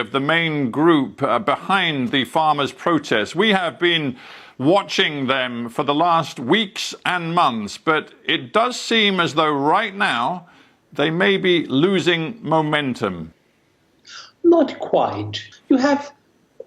of the main group behind the farmers' protests. We have been watching them for the last weeks and months, but it does seem as though right now they may be losing momentum. Not quite. You have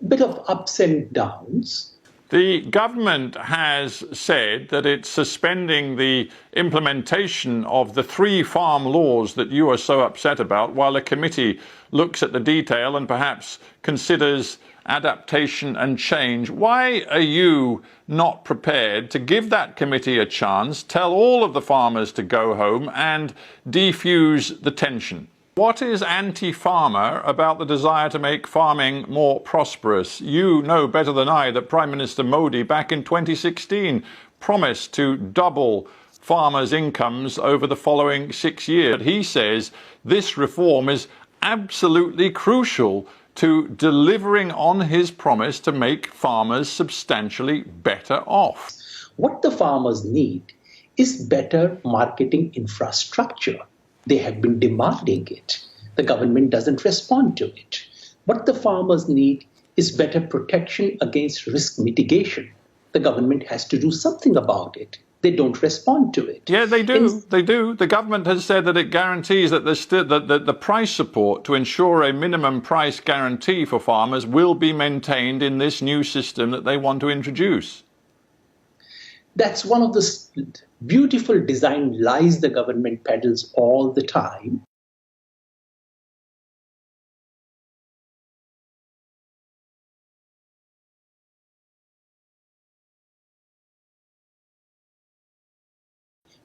a bit of ups and downs. The government has said that it's suspending the implementation of the 3 farm laws that you are so upset about, while a committee looks at the detail and perhaps considers adaptation and change. Why are you not prepared to give that committee a chance, tell all of the farmers to go home and defuse the tension? What is anti-farmer about the desire to make farming more prosperous? You know better than I that Prime Minister Modi back in 2016 promised to double farmers' incomes over the following 6 years. He says this reform is absolutely crucial to delivering on his promise to make farmers substantially better off. What the farmers need is better marketing infrastructure. They have been demanding it. The government doesn't respond to it. What the farmers need is better protection against risk mitigation. The government has to do something about it. They don't respond to it. Yeah, they do. They do. The government has said that it guarantees that the price support to ensure a minimum price guarantee for farmers will be maintained in this new system that they want to introduce. That's one of the beautiful design lies the government peddles all the time.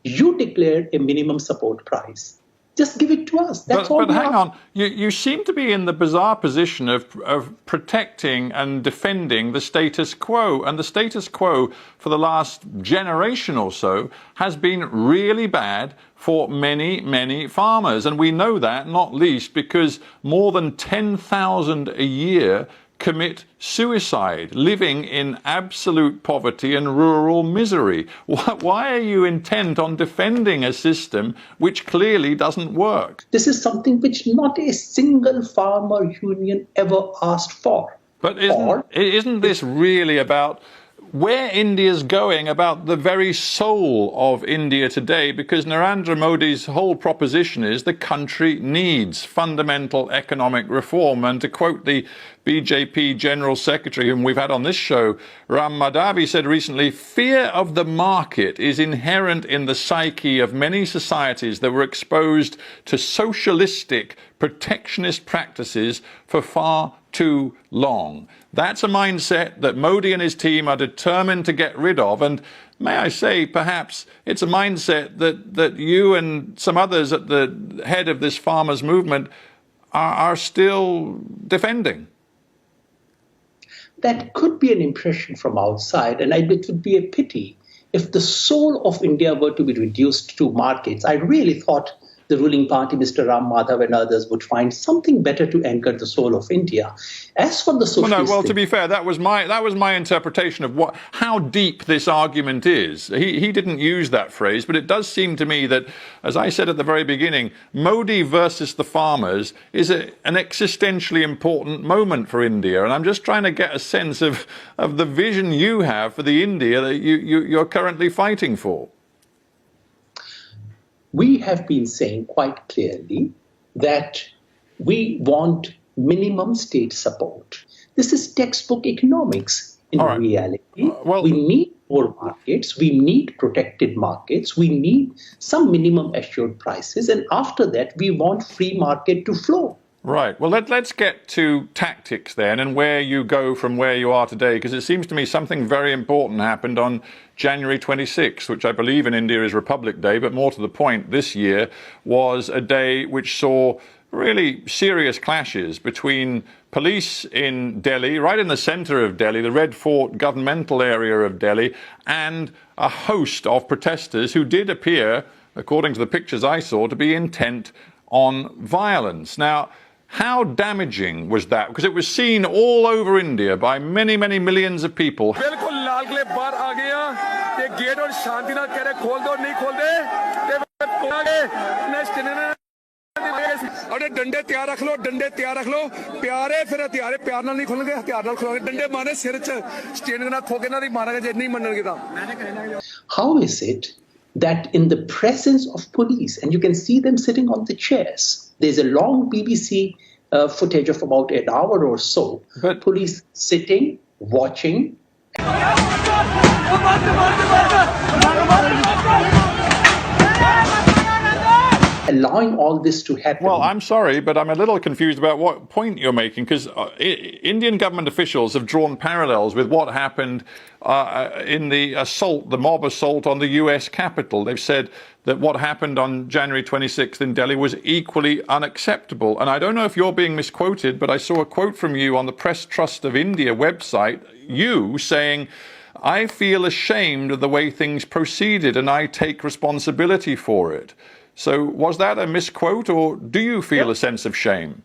You declared a minimum support price. Just give it to us. That's all. But hang on, you seem to be in the bizarre position of protecting and defending the status quo. And the status quo for the last generation or so has been really bad for many, many farmers. And we know that not least because more than 10,000 a year commit suicide, living in absolute poverty and rural misery. Why are you intent on defending a system which clearly doesn't work? This is something which not a single farmer union ever asked for. But isn't this really about where India's going, about the very soul of India today? Because Narendra Modi's whole proposition is the country needs fundamental economic reform. And to quote the BJP General Secretary, whom we've had on this show, Ram Madhavi, said recently, fear of the market is inherent in the psyche of many societies that were exposed to socialistic, protectionist practices for far too long. That's a mindset that Modi and his team are determined to get rid of. And may I say, perhaps it's a mindset that you and some others at the head of this farmers' movement are still defending. That could be an impression from outside, and it would be a pity if the soul of India were to be reduced to markets. I really thought the ruling party, Mr. Ram Madhav and others, would find something better to anchor the soul of India. As for the socialist... Well, to be fair, that was my interpretation of how deep this argument is. He didn't use that phrase, but it does seem to me that, as I said at the very beginning, Modi versus the farmers is an existentially important moment for India. And I'm just trying to get a sense of the vision you have for the India that you're currently fighting for. We have been saying quite clearly that we want minimum state support. This is textbook economics in reality. We need more markets, we need protected markets, we need some minimum assured prices, and after that we want free market to flow. Right. Well, let's get to tactics then and where you go from where you are today, because it seems to me something very important happened on January 26th, which I believe in India is Republic Day, but more to the point, this year was a day which saw really serious clashes between police in Delhi, right in the center of Delhi, the Red Fort governmental area of Delhi, and a host of protesters who did appear, according to the pictures I saw, to be intent on violence. Now, how damaging was that? Because it was seen all over India by many, many millions of people. अपने डंडे तैयार रख लो, डंडे तैयार रख लो, प्यारे फिर हथियारे प्यार नाल नहीं खुलणगे, हथियार नाल खुलणगे, डंडे मारने सिर च स्टेनिंग नाल ठोके नाल ही मारांगे जे नहीं मनणगे तां। How is it that in the presence of police, and you can see them sitting on the chairs, there's a long BBC footage of about an hour or so, but police sitting, watching, allowing all this to happen. Well, I'm sorry, but I'm a little confused about what point you're making, because Indian government officials have drawn parallels with what happened in the assault, the mob assault on the US Capitol. They've said that what happened on January 26th in Delhi was equally unacceptable. And I don't know if you're being misquoted, but I saw a quote from you on the Press Trust of India website, you saying, "I feel ashamed of the way things proceeded and I take responsibility for it." So was that a misquote, or do you feel a sense of shame?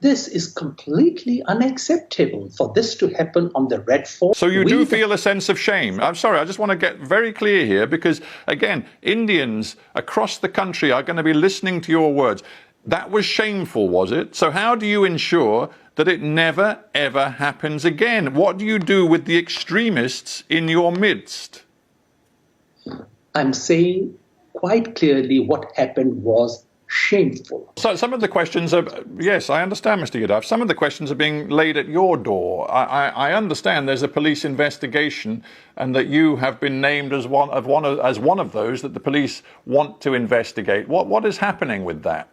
This is completely unacceptable for this to happen on the Red Fort. So you do feel a sense of shame? I'm sorry, I just want to get very clear here, because, again, Indians across the country are going to be listening to your words. That was shameful, was it? So how do you ensure that it never, ever happens again? What do you do with the extremists in your midst? I'm saying quite clearly what happened was shameful. So some of the questions are, yes, I understand, Mr. Yadav, some of the questions are being laid at your door. I understand there's a police investigation and that you have been named as one of those that the police want to investigate. What is happening with that?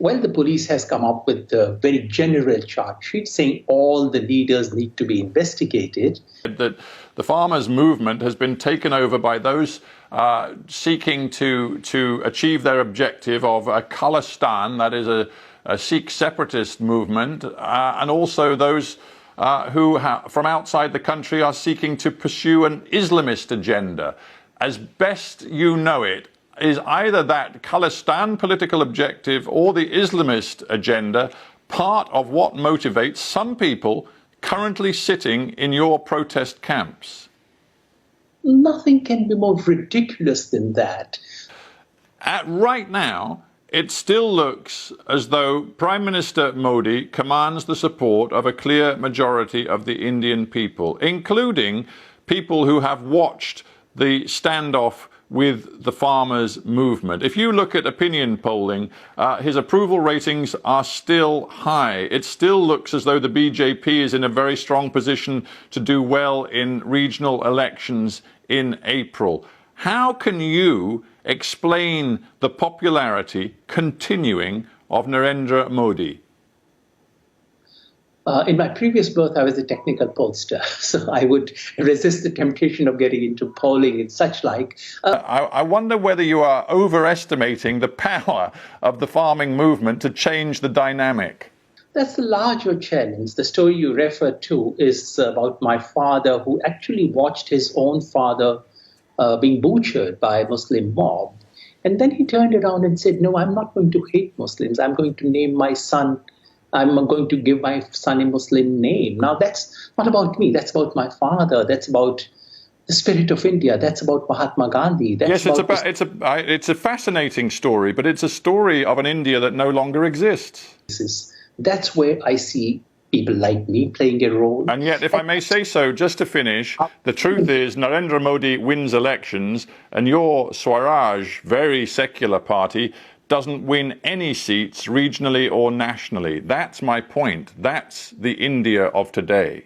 Well, the police has come up with a very general charge sheet saying all the leaders need to be investigated. That the farmers' movement has been taken over by those seeking to achieve their objective of a Khalistan, that is a Sikh separatist movement, and also those who from outside the country are seeking to pursue an Islamist agenda. As best you know it, is either that Khalistan political objective or the Islamist agenda part of what motivates some people currently sitting in your protest camps? Nothing can be more ridiculous than that. Right now, it still looks as though Prime Minister Modi commands the support of a clear majority of the Indian people, including people who have watched the standoff with the farmers' movement. If you look at opinion polling, his approval ratings are still high. It still looks as though the BJP is in a very strong position to do well in regional elections in April. How can you explain the popularity continuing of Narendra Modi? In my previous birth, I was a technical pollster, so I would resist the temptation of getting into polling and such like. I wonder whether you are overestimating the power of the farming movement to change the dynamic. That's the larger challenge. The story you refer to is about my father, who actually watched his own father being butchered by a Muslim mob. And then he turned around and said, "No, I'm not going to hate Muslims. I'm going to name my son. I'm going to give my son a Muslim name." Now, that's not about me. That's about my father. That's about the spirit of India. That's about Mahatma Gandhi. Yes, it's a fascinating story, but it's a story of an India that no longer exists. That's where I see people like me playing a role. And yet, if I may say so, just to finish, the truth is Narendra Modi wins elections and your Swaraj, very secular party, doesn't win any seats regionally or nationally. That's my point. That's the India of today.